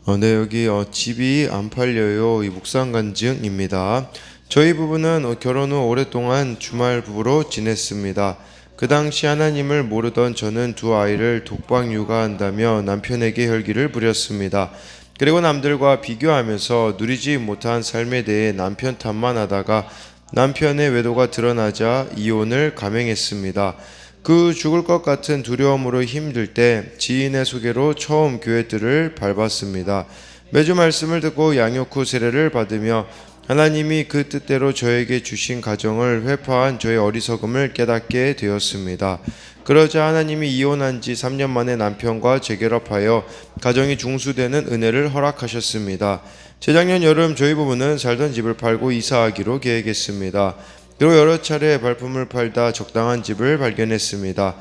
네, 여기 집이 안 팔려요. 이 묵상 간증입니다. 저희 부부는 결혼 후 오랫동안 주말 부부로 지냈습니다. 그 당시 하나님을 모르던 저는 두 아이를 독방 육아한다며 남편에게 혈기를 부렸습니다. 그리고 남들과 비교하면서 누리지 못한 삶에 대해 남편 탓만 하다가 남편의 외도가 드러나자 이혼을 감행했습니다. 그 죽을 것 같은 두려움으로 힘들 때 지인의 소개로 처음 교회들을 밟았습니다. 매주 말씀을 듣고 양육 후 세례를 받으며 하나님이 그 뜻대로 저에게 주신 가정을 회파한 저의 어리석음을 깨닫게 되었습니다. 그러자 하나님이 이혼한 지 3년 만에 남편과 재결합하여 가정이 중수되는 은혜를 허락하셨습니다. 재작년 여름 저희 부부는 살던 집을 팔고 이사하기로 계획했습니다. 그리고 여러 차례 발품을 팔다 적당한 집을 발견했습니다.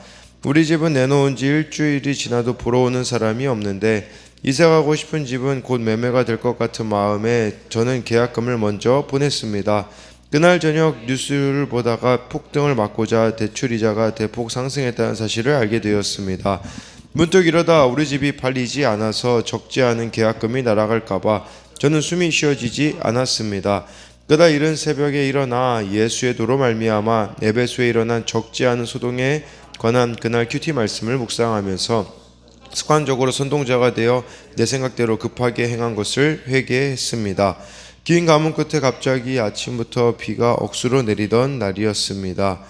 우리 집은 내놓은 지 일주일이 지나도 보러 오는 사람이 없는데 이사가고 싶은 집은 곧 매매가 될 것 같은 마음에 저는 계약금을 먼저 보냈습니다. 그날 저녁 뉴스를 보다가 폭등을 막고자 대출이자가 대폭 상승했다는 사실을 알게 되었습니다. 문득 이러다 우리 집이 팔리지 않아서 적지 않은 계약금이 날아갈까봐 저는 숨이 쉬어지지 않았습니다. 그러다 이른 새벽에 일어나 예수의 도로 말미암아 에베소에 일어난 적지 않은 소동에 관한 그날 큐티 말씀을 묵상하면서 습관적으로 선동자가 되어 내 생각대로 급하게 행한 것을 회개했습니다. 긴 가문 끝에 갑자기 아침부터 비가 억수로 내리던 날이었습니다.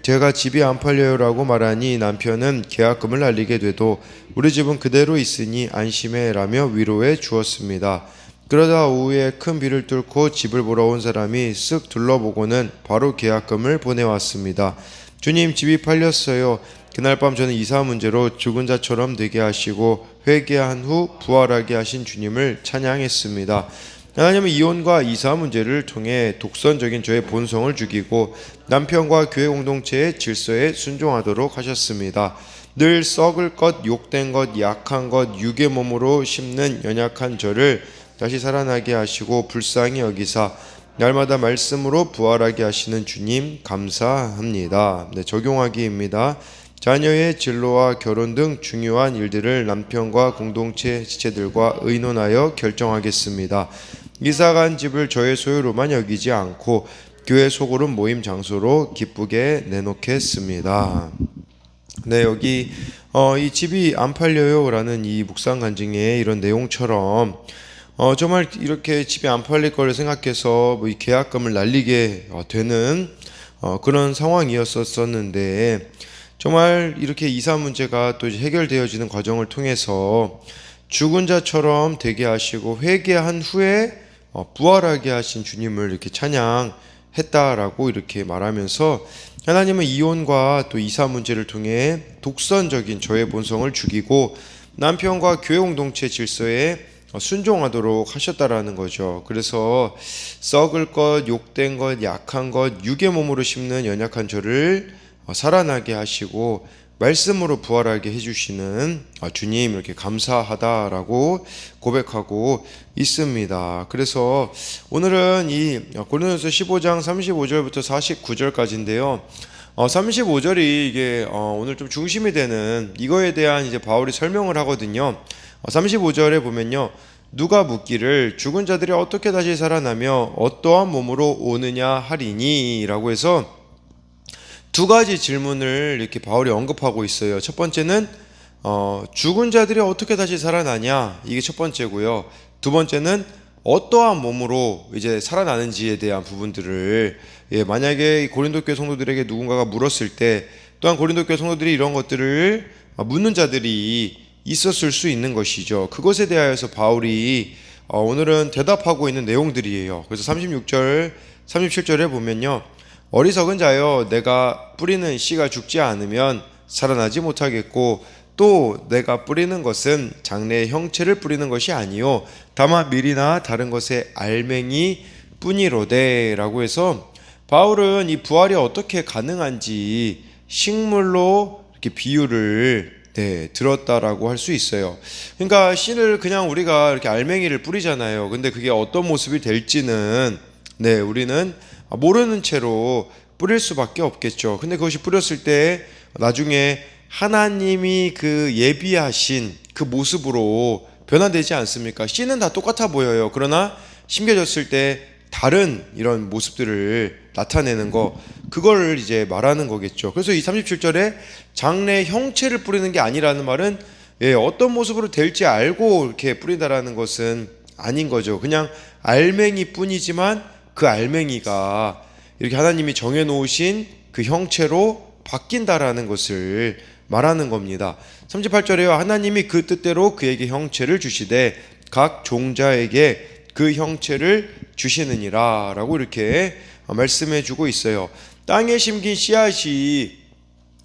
제가 집이 안 팔려요라고 말하니 남편은 계약금을 날리게 돼도 우리 집은 그대로 있으니 안심해라며 위로해 주었습니다. 그러다 오후에 큰 비를 뚫고 집을 보러 온 사람이 쓱 둘러보고는 바로 계약금을 보내왔습니다. 주님, 집이 팔렸어요. 그날 밤 저는 이사 문제로 죽은 자처럼 되게 하시고 회개한 후 부활하게 하신 주님을 찬양했습니다. 하나님은 이혼과 이사 문제를 통해 독선적인 저의 본성을 죽이고 남편과 교회 공동체의 질서에 순종하도록 하셨습니다. 늘 썩을 것, 욕된 것, 약한 것, 육의 몸으로 심는 연약한 저를 다시 살아나게 하시고 불쌍히 여기사 날마다 말씀으로 부활하게 하시는 주님 감사합니다. 적용하기입니다. 자녀의 진로와 결혼 등 중요한 일들을 남편과 공동체 지체들과 의논하여 결정하겠습니다. 이사간 집을 저의 소유로만 여기지 않고 교회 소그룹 모임 장소로 기쁘게 내놓겠습니다. 여기 이 집이 안 팔려요라는 이 묵상 간증의 이런 내용처럼 정말 이렇게 집이 안 팔릴 거를 생각해서 이 계약금을 날리게 되는 그런 상황이었었는데 정말 이렇게 이사 문제가 또 해결되어지는 과정을 통해서 죽은 자처럼 되게 하시고 회개한 후에 부활하게 하신 주님을 이렇게 찬양했다라고 이렇게 말하면서 하나님은 이혼과 또 이사 문제를 통해 독선적인 저의 본성을 죽이고 남편과 교회 공동체 질서에 순종하도록 하셨다라는 거죠. 그래서 썩을 것, 욕된 것, 약한 것, 육의 몸으로 심는 연약한 저를 살아나게 하시고 말씀으로 부활하게 해주시는 주님 이렇게 감사하다라고 고백하고 있습니다. 그래서 오늘은 이 고린도전서 15장 35절부터 49절까지인데요. 35절이 이게 오늘 좀 중심이 되는 이거에 대한 이제 바울이 설명을 하거든요. 35절에 보면요. 누가 묻기를 죽은 자들이 어떻게 다시 살아나며 어떠한 몸으로 오느냐 하리니 라고 해서 두 가지 질문을 이렇게 바울이 언급하고 있어요. 첫 번째는 죽은 자들이 어떻게 다시 살아나냐 이게 첫 번째고요. 두 번째는 어떠한 몸으로 이제 살아나는지에 대한 부분들을 만약에 고린도 교회 성도들에게 누군가가 물었을 때 또한 고린도 교회 성도들이 이런 것들을 묻는 자들이 있었을 수 있는 것이죠. 그것에 대하여서 바울이 오늘은 대답하고 있는 내용들이에요. 그래서 36절, 37절에 보면요. 어리석은 자여 내가 뿌리는 씨가 죽지 않으면 살아나지 못하겠고 또 내가 뿌리는 것은 장래의 형체를 뿌리는 것이 아니요 다만 밀이나 다른 것의 알맹이 뿐이로되 라고 해서 바울은 이 부활이 어떻게 가능한지 식물로 이렇게 비유를 들었다라고 할 수 있어요. 그러니까 씨를 그냥 우리가 이렇게 알맹이를 뿌리잖아요. 근데 그게 어떤 모습이 될지는 우리는 모르는 채로 뿌릴 수밖에 없겠죠. 근데 그것이 뿌렸을 때 나중에 하나님이 그 예비하신 그 모습으로 변화되지 않습니까? 씨는 다 똑같아 보여요. 그러나 심겨졌을 때 다른 이런 모습들을 나타내는 거, 그걸 이제 말하는 거겠죠. 그래서 이 37절에 장래의 형체를 뿌리는 게 아니라는 말은 어떤 모습으로 될지 알고 이렇게 뿌린다라는 것은 아닌 거죠. 그냥 알맹이 뿐이지만 그 알맹이가 이렇게 하나님이 정해놓으신 그 형체로 바뀐다라는 것을 말하는 겁니다. 38절에요. 하나님이 그 뜻대로 그에게 형체를 주시되 각 종자에게 그 형체를 주시느니라 라고 이렇게 말씀해 주고 있어요. 땅에 심긴 씨앗이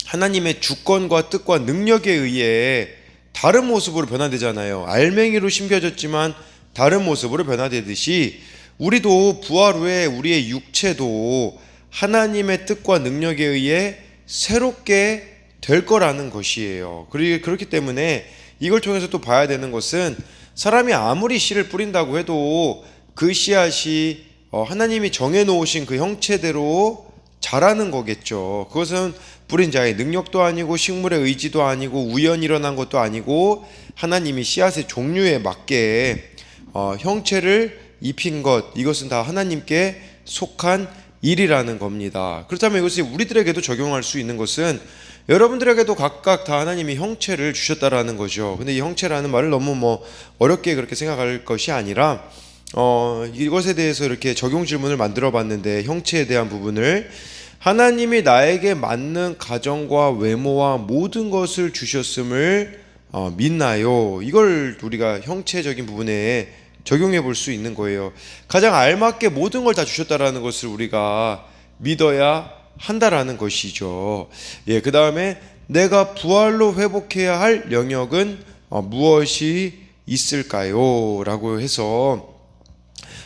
하나님의 주권과 뜻과 능력에 의해 다른 모습으로 변화되잖아요. 알맹이로 심겨졌지만 다른 모습으로 변화되듯이 우리도 부활 후에 우리의 육체도 하나님의 뜻과 능력에 의해 새롭게 될 거라는 것이에요. 그렇기 때문에 이걸 통해서 또 봐야 되는 것은 사람이 아무리 씨를 뿌린다고 해도 그 씨앗이 하나님이 정해놓으신 그 형체대로 자라는 거겠죠. 그것은 뿌린 자의 능력도 아니고 식물의 의지도 아니고 우연히 일어난 것도 아니고 하나님이 씨앗의 종류에 맞게 형체를 입힌 것, 이것은 다 하나님께 속한 일이라는 겁니다. 그렇다면 이것이 우리들에게도 적용할 수 있는 것은 여러분들에게도 각각 다 하나님이 형체를 주셨다라는 거죠. 근데 이 형체라는 말을 너무 어렵게 그렇게 생각할 것이 아니라 이것에 대해서 이렇게 적용 질문을 만들어 봤는데, 형체에 대한 부분을 하나님이 나에게 맞는 가정과 외모와 모든 것을 주셨음을 믿나요? 이걸 우리가 형체적인 부분에 적용해 볼 수 있는 거예요. 가장 알맞게 모든 걸 다 주셨다라는 것을 우리가 믿어야 한다라는 것이죠. 그 다음에 내가 부활로 회복해야 할 영역은 무엇이 있을까요? 라고 해서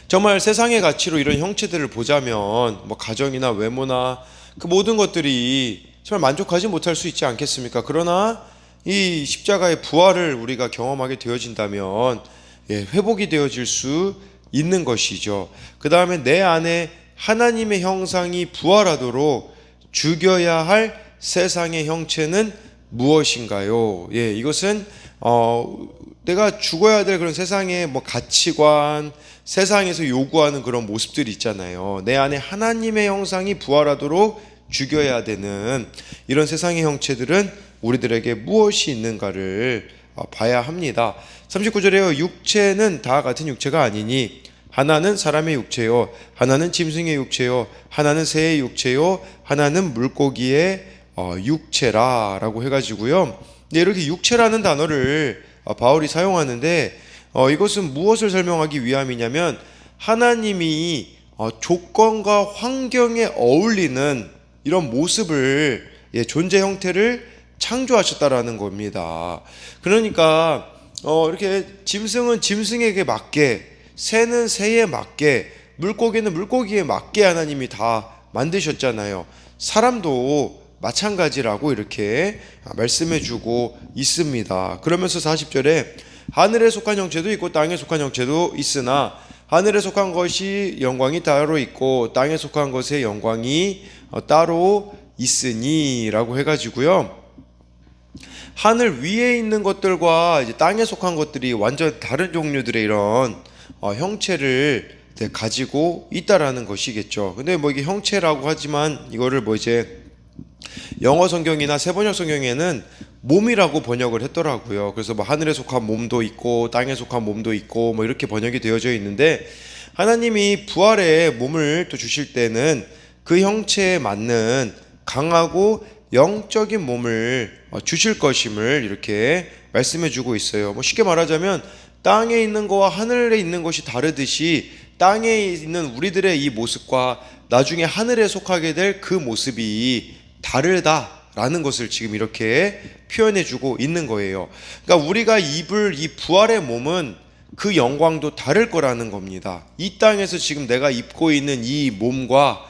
정말 세상의 가치로 이런 형체들을 보자면 가정이나 외모나 그 모든 것들이 정말 만족하지 못할 수 있지 않겠습니까? 그러나 이 십자가의 부활을 우리가 경험하게 되어진다면 회복이 되어질 수 있는 것이죠. 그 다음에 내 안에 하나님의 형상이 부활하도록 죽여야 할 세상의 형체는 무엇인가요? 이것은 내가 죽어야 될 그런 세상의 가치관, 세상에서 요구하는 그런 모습들이 있잖아요. 내 안에 하나님의 형상이 부활하도록 죽여야 되는 이런 세상의 형체들은 우리들에게 무엇이 있는가를 봐야 합니다. 39절에요. 육체는 다 같은 육체가 아니니 하나는 사람의 육체요, 하나는 짐승의 육체요, 하나는 새의 육체요, 하나는 물고기의 육체라 라고 해가지고요. 이렇게 육체라는 단어를 바울이 사용하는데 이것은 무엇을 설명하기 위함이냐면 하나님이 조건과 환경에 어울리는 이런 모습을, 존재 형태를 창조하셨다라는 겁니다. 그러니까 이렇게 짐승은 짐승에게 맞게, 새는 새에 맞게, 물고기는 물고기에 맞게 하나님이 다 만드셨잖아요. 사람도 마찬가지라고 이렇게 말씀해주고 있습니다. 그러면서 40절에 하늘에 속한 형체도 있고 땅에 속한 형체도 있으나 하늘에 속한 것이 영광이 따로 있고 땅에 속한 것의 영광이 따로 있으니 라고 해가지고요. 하늘 위에 있는 것들과 이제 땅에 속한 것들이 완전 다른 종류들의 이런 형체를 가지고 있다라는 것이겠죠. 근데 이게 형체라고 하지만 이거를 이제 영어 성경이나 세번역 성경에는 몸이라고 번역을 했더라고요. 그래서 하늘에 속한 몸도 있고 땅에 속한 몸도 있고 이렇게 번역이 되어져 있는데, 하나님이 부활의 몸을 또 주실 때는 그 형체에 맞는 강하고 영적인 몸을 주실 것임을 이렇게 말씀해 주고 있어요. 쉽게 말하자면 땅에 있는 것과 하늘에 있는 것이 다르듯이 땅에 있는 우리들의 이 모습과 나중에 하늘에 속하게 될 그 모습이 다르다라는 것을 지금 이렇게 표현해 주고 있는 거예요. 그러니까 우리가 입을 이 부활의 몸은 그 영광도 다를 거라는 겁니다. 이 땅에서 지금 내가 입고 있는 이 몸과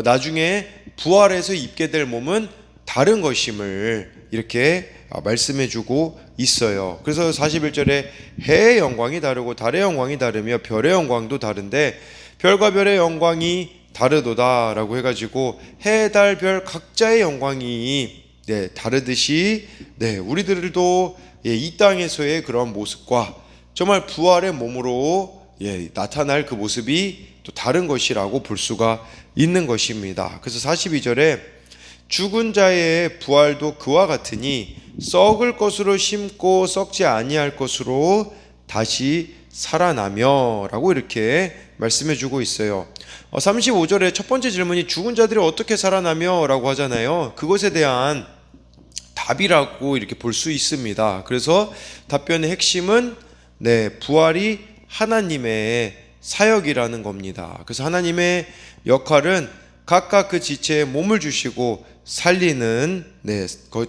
나중에 부활해서 입게 될 몸은 다른 것임을 이렇게 말씀해 주고 있어요. 그래서 41절에 해의 영광이 다르고 달의 영광이 다르며 별의 영광도 다른데 별과 별의 영광이 다르도다 라고 해가지고 해, 달, 별 각자의 영광이 다르듯이 우리들도 이 땅에서의 그런 모습과 정말 부활의 몸으로 나타날 그 모습이 또 다른 것이라고 볼 수가 있는 것입니다. 그래서 42절에 죽은 자의 부활도 그와 같으니 썩을 것으로 심고 썩지 아니할 것으로 다시 살아나며 라고 이렇게 말씀해 주고 있어요. 35절에 첫 번째 질문이 죽은 자들이 어떻게 살아나며 라고 하잖아요. 그것에 대한 답이라고 이렇게 볼 수 있습니다. 그래서 답변의 핵심은 부활이 하나님의 사역이라는 겁니다. 그래서 하나님의 역할은 각각 그 지체에 몸을 주시고 살리는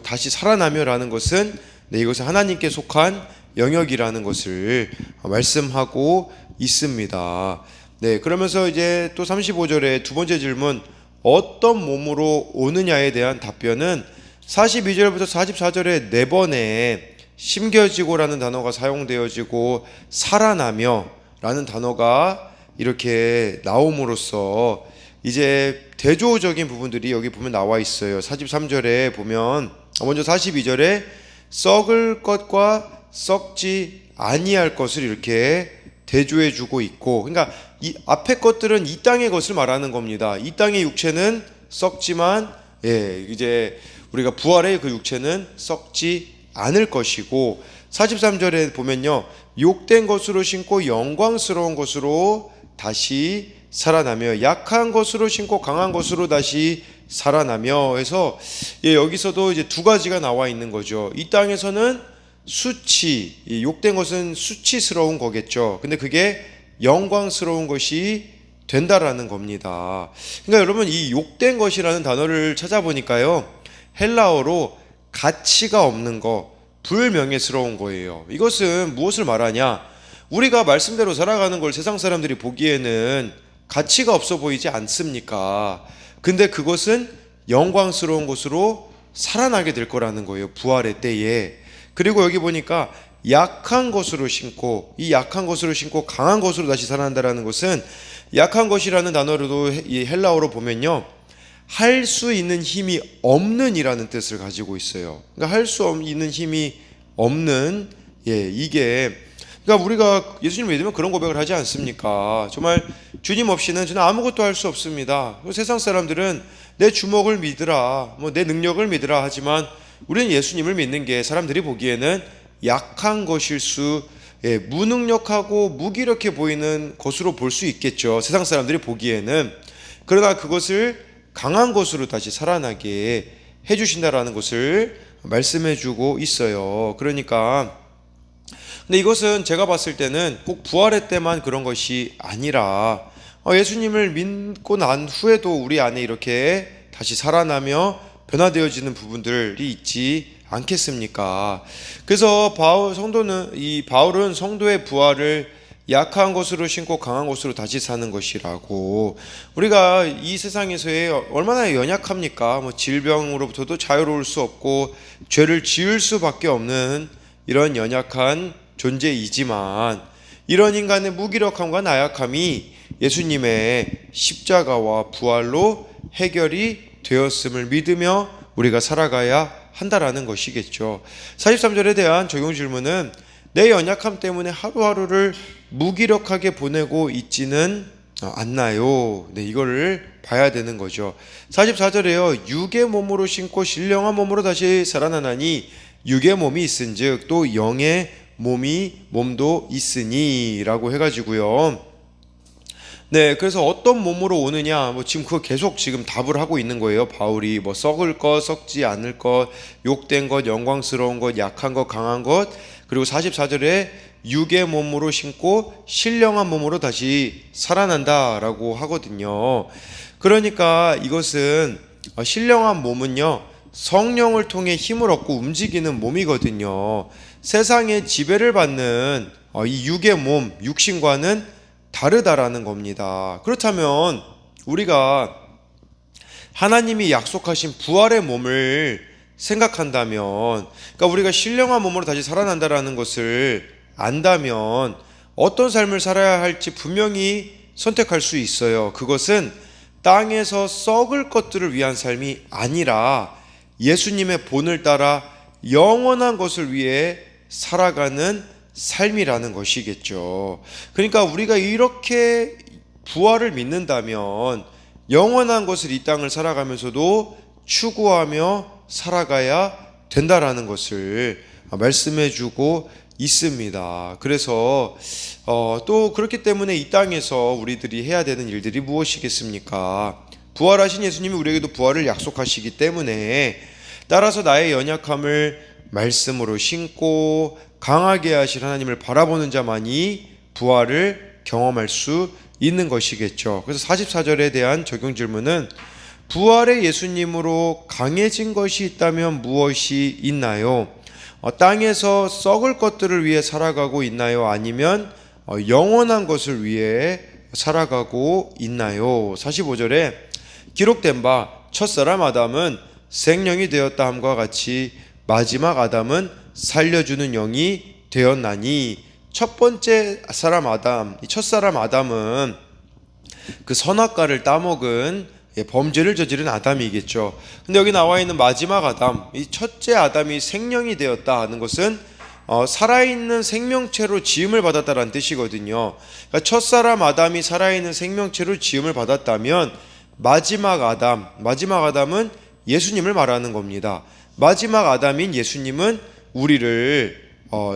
다시 살아나며라는 것은 이것은 하나님께 속한 영역이라는 것을 말씀하고 있습니다. 그러면서 이제 또 35절에 두 번째 질문 어떤 몸으로 오느냐에 대한 답변은 42절부터 44절에 네 번에 심겨지고라는 단어가 사용되어지고 살아나며 라는 단어가 이렇게 나옴으로써 이제 대조적인 부분들이 여기 보면 나와 있어요. 43절에 보면 먼저 42절에 썩을 것과 썩지 아니할 것을 이렇게 대조해 주고 있고, 그러니까 이 앞에 것들은 이 땅의 것을 말하는 겁니다. 이 땅의 육체는 썩지만 이제 우리가 부활의 그 육체는 썩지 않을 것이고, 43절에 보면요 욕된 것으로 신고 영광스러운 것으로 다시 살아나며 약한 것으로 신고 강한 것으로 다시 살아나며 해서 여기서도 이제 두 가지가 나와 있는 거죠. 이 땅에서는 수치, 욕된 것은 수치스러운 거겠죠. 근데 그게 영광스러운 것이 된다라는 겁니다. 그러니까 여러분 이 욕된 것이라는 단어를 찾아보니까요 헬라어로 가치가 없는 거, 불명예스러운 거예요. 이것은 무엇을 말하냐? 우리가 말씀대로 살아가는 걸 세상 사람들이 보기에는 가치가 없어 보이지 않습니까? 근데 그것은 영광스러운 것으로 살아나게 될 거라는 거예요. 부활의 때에. 그리고 여기 보니까 약한 것으로 신고, 이 약한 것으로 신고 강한 것으로 다시 살아난다라는 것은 약한 것이라는 단어로도 이 헬라어로 보면요 할 수 있는 힘이 없는 이라는 뜻을 가지고 있어요. 그러니까 할 수 있는 힘이 없는 이게 그러니까 우리가 예수님 믿으면 그런 고백을 하지 않습니까? 정말 주님 없이는 저는 아무것도 할 수 없습니다. 세상 사람들은 내 주먹을 믿으라, 내 능력을 믿으라 하지만 우리는 예수님을 믿는 게 사람들이 보기에는 약한 것일 수, 무능력하고 무기력해 보이는 것으로 볼 수 있겠죠. 세상 사람들이 보기에는. 그러나 그것을 강한 것으로 다시 살아나게 해주신다라는 것을 말씀해주고 있어요. 그러니까 근데 이것은 제가 봤을 때는 꼭 부활의 때만 그런 것이 아니라 예수님을 믿고 난 후에도 우리 안에 이렇게 다시 살아나며 변화되어지는 부분들이 있지 않겠습니까? 그래서 바울은 성도의 부활을 약한 것으로 신고 강한 것으로 다시 사는 것이라고. 우리가 이 세상에서의 얼마나 연약합니까? 질병으로부터도 자유로울 수 없고 죄를 지을 수밖에 없는 이런 연약한 존재이지만 이런 인간의 무기력함과 나약함이 예수님의 십자가와 부활로 해결이 되었음을 믿으며 우리가 살아가야 한다라는 것이겠죠. 43절에 대한 적용 질문은 내 연약함 때문에 하루하루를 무기력하게 보내고 있지는 않나요? 이거를 봐야 되는 거죠. 44절에요. 육의 몸으로 신고 신령한 몸으로 다시 살아나나니 육의 몸이 있은즉 또 영의 몸도 있으니 라고 해가지고요. 그래서 어떤 몸으로 오느냐, 지금 그거 계속 지금 답을 하고 있는 거예요. 바울이 썩을 것, 썩지 않을 것, 욕된 것, 영광스러운 것, 약한 것, 강한 것, 그리고 44절에 육의 몸으로 신고 신령한 몸으로 다시 살아난다라고 하거든요. 그러니까 이것은 신령한 몸은요 성령을 통해 힘을 얻고 움직이는 몸이거든요. 세상의 지배를 받는 이 육의 몸, 육신과는 다르다라는 겁니다. 그렇다면 우리가 하나님이 약속하신 부활의 몸을 생각한다면, 그러니까 우리가 신령한 몸으로 다시 살아난다라는 것을 안다면 어떤 삶을 살아야 할지 분명히 선택할 수 있어요. 그것은 땅에서 썩을 것들을 위한 삶이 아니라 예수님의 본을 따라 영원한 것을 위해 살아가는 삶이라는 것이겠죠. 그러니까 우리가 이렇게 부활을 믿는다면 영원한 것을 이 땅을 살아가면서도 추구하며 살아가야 된다라는 것을 말씀해 주고 있습니다. 그래서 또 그렇기 때문에 이 땅에서 우리들이 해야 되는 일들이 무엇이겠습니까? 부활하신 예수님이 우리에게도 부활을 약속하시기 때문에 따라서 나의 연약함을 말씀으로 신고 강하게 하실 하나님을 바라보는 자만이 부활을 경험할 수 있는 것이겠죠. 그래서 44절에 대한 적용 질문은 부활의 예수님으로 강해진 것이 있다면 무엇이 있나요? 땅에서 썩을 것들을 위해 살아가고 있나요? 아니면 영원한 것을 위해 살아가고 있나요? 45절에 기록된 바 첫사람 아담은 생령이 되었다 함과 같이 마지막 아담은 살려주는 영이 되었나니, 첫 번째 사람 아담, 첫사람 아담은 그 선악과를 따먹은 범죄를 저지른 아담이겠죠. 근데 여기 나와 있는 마지막 아담, 이 첫째 아담이 생령이 되었다 하는 것은 살아있는 생명체로 지음을 받았다라는 뜻이거든요. 그러니까 첫사람 아담이 살아있는 생명체로 지음을 받았다면 마지막 아담은 예수님을 말하는 겁니다. 마지막 아담인 예수님은 우리를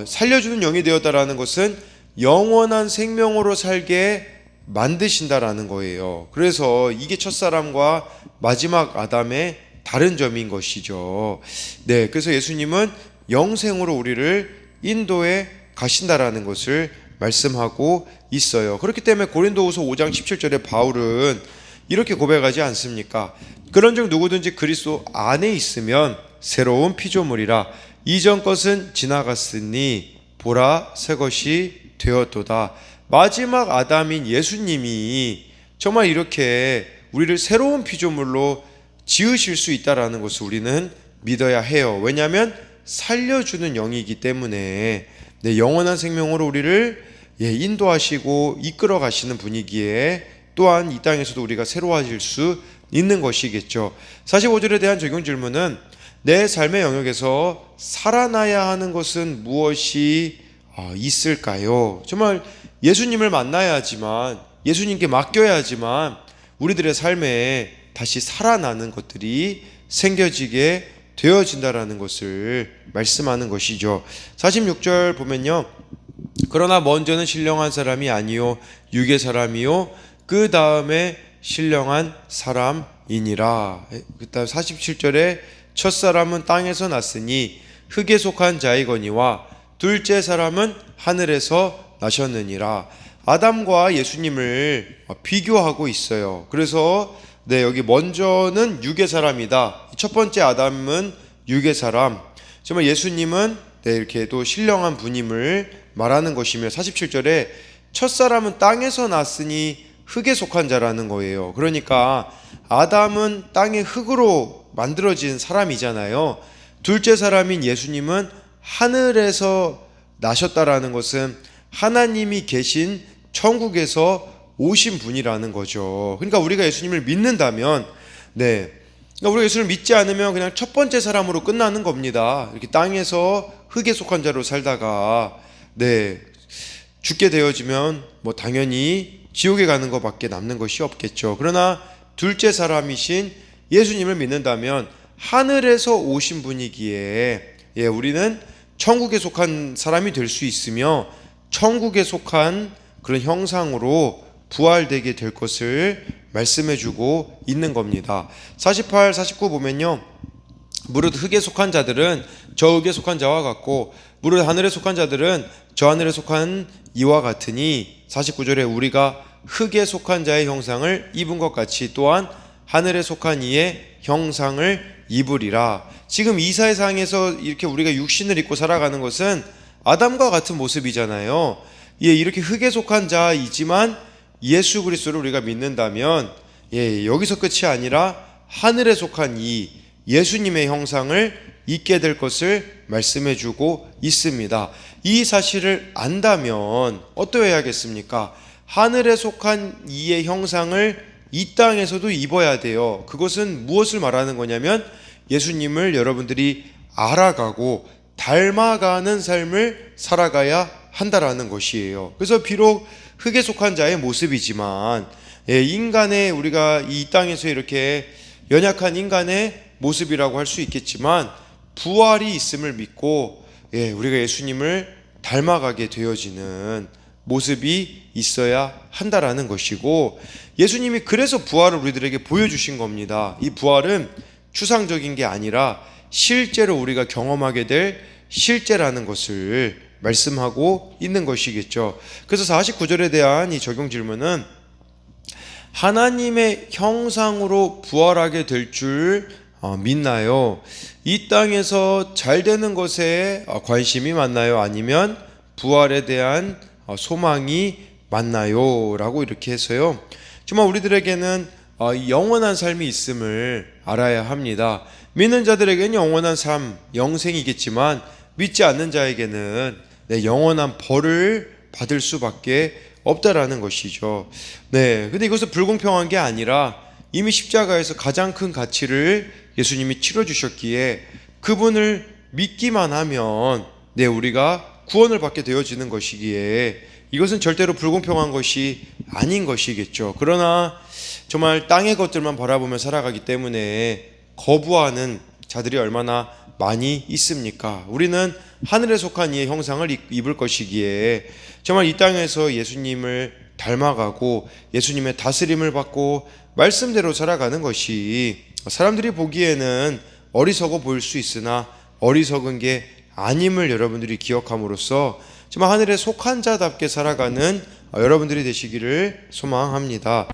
살려주는 영이 되었다라는 것은 영원한 생명으로 살게 만드신다라는 거예요. 그래서 이게 첫사람과 마지막 아담의 다른 점인 것이죠. 네, 그래서 예수님은 영생으로 우리를 인도해 가신다라는 것을 말씀하고 있어요. 그렇기 때문에 고린도후서 5장 17절에 바울은 이렇게 고백하지 않습니까? 그런즉 누구든지 그리스도 안에 있으면 새로운 피조물이라, 이전 것은 지나갔으니 보라 새 것이 되었도다. 마지막 아담인 예수님이 정말 이렇게 우리를 새로운 피조물로 지으실 수 있다라는 것을 우리는 믿어야 해요. 왜냐하면 살려주는 영이기 때문에 영원한 생명으로 우리를 인도하시고 이끌어 가시는 분이기에 또한 이 땅에서도 우리가 새로워질 수 있는 것이겠죠. 45절에 대한 적용 질문은 내 삶의 영역에서 살아나야 하는 것은 무엇이 있을까요? 정말 예수님을 만나야지만, 예수님께 맡겨야지만 우리들의 삶에 다시 살아나는 것들이 생겨지게 되어진다라는 것을 말씀하는 것이죠. 46절 보면요, 그러나 먼저는 신령한 사람이 아니요 육의 사람이요 그 다음에 신령한 사람이니라. 그 다음 47절에 첫사람은 땅에서 났으니 흙에 속한 자이거니와 둘째 사람은 하늘에서 나셨느니라. 아담과 예수님을 비교하고 있어요. 그래서 여기 먼저는 육의 사람이다. 첫 번째 아담은 육의 사람, 정말 예수님은 이렇게 또 신령한 분임을 말하는 것이며, 47절에 첫사람은 땅에서 났으니 흙에 속한 자라는 거예요. 그러니까 아담은 땅의 흙으로 만들어진 사람이잖아요. 둘째 사람인 예수님은 하늘에서 나셨다라는 것은 하나님이 계신 천국에서 오신 분이라는 거죠. 그러니까 우리가 예수님을 믿는다면, 그러니까 우리가 예수를 믿지 않으면 그냥 첫 번째 사람으로 끝나는 겁니다. 이렇게 땅에서 흙에 속한 자로 살다가 죽게 되어지면 당연히 지옥에 가는 것밖에 남는 것이 없겠죠. 그러나 둘째 사람이신 예수님을 믿는다면 하늘에서 오신 분이기에 우리는 천국에 속한 사람이 될 수 있으며 천국에 속한 그런 형상으로 부활되게 될 것을 말씀해주고 있는 겁니다. 48, 49 보면요, 무릇 흙에 속한 자들은 저 흙에 속한 자와 같고 무릇 하늘에 속한 자들은 저 하늘에 속한 이와 같으니, 49절에 우리가 흙에 속한 자의 형상을 입은 것 같이 또한 하늘에 속한 이의 형상을 입으리라. 지금 이사야상에서 이렇게 우리가 육신을 입고 살아가는 것은 아담과 같은 모습이잖아요. 이렇게 흙에 속한 자이지만 예수 그리스도를 우리가 믿는다면 여기서 끝이 아니라 하늘에 속한 이 예수님의 형상을 입게 될 것을 말씀해주고 있습니다. 이 사실을 안다면 어떠해야겠습니까? 하늘에 속한 이의 형상을 이 땅에서도 입어야 돼요. 그것은 무엇을 말하는 거냐면 예수님을 여러분들이 알아가고 닮아가는 삶을 살아가야 한다라는 것이에요. 그래서 비록 흙에 속한 자의 모습이지만 인간의 우리가 이 땅에서 이렇게 연약한 인간의 모습이라고 할 수 있겠지만 부활이 있음을 믿고 우리가 예수님을 닮아가게 되어지는 모습이 있어야 한다라는 것이고, 예수님이 그래서 부활을 우리들에게 보여주신 겁니다. 이 부활은 추상적인 게 아니라 실제로 우리가 경험하게 될 실제라는 것을 말씀하고 있는 것이겠죠. 그래서 49절에 대한 이 적용 질문은 하나님의 형상으로 부활하게 될 줄 믿나요? 이 땅에서 잘 되는 것에 관심이 많나요? 아니면 부활에 대한 소망이 많나요? 라고 이렇게 해서요, 정말 우리들에게는 영원한 삶이 있음을 알아야 합니다. 믿는 자들에게는 영원한 삶, 영생이겠지만 믿지 않는 자에게는 영원한 벌을 받을 수밖에 없다라는 것이죠. 근데 이것은 불공평한 게 아니라 이미 십자가에서 가장 큰 가치를 예수님이 치러주셨기에 그분을 믿기만 하면 우리가 구원을 받게 되어지는 것이기에 이것은 절대로 불공평한 것이 아닌 것이겠죠. 그러나 정말 땅의 것들만 바라보며 살아가기 때문에 거부하는 자들이 얼마나 많이 있습니까? 우리는 하늘에 속한 이의 형상을 입을 것이기에 정말 이 땅에서 예수님을 닮아가고 예수님의 다스림을 받고 말씀대로 살아가는 것이 사람들이 보기에는 어리석어 보일 수 있으나 어리석은 게 아님을 여러분들이 기억함으로써 정말 하늘에 속한 자답게 살아가는 여러분들이 되시기를 소망합니다.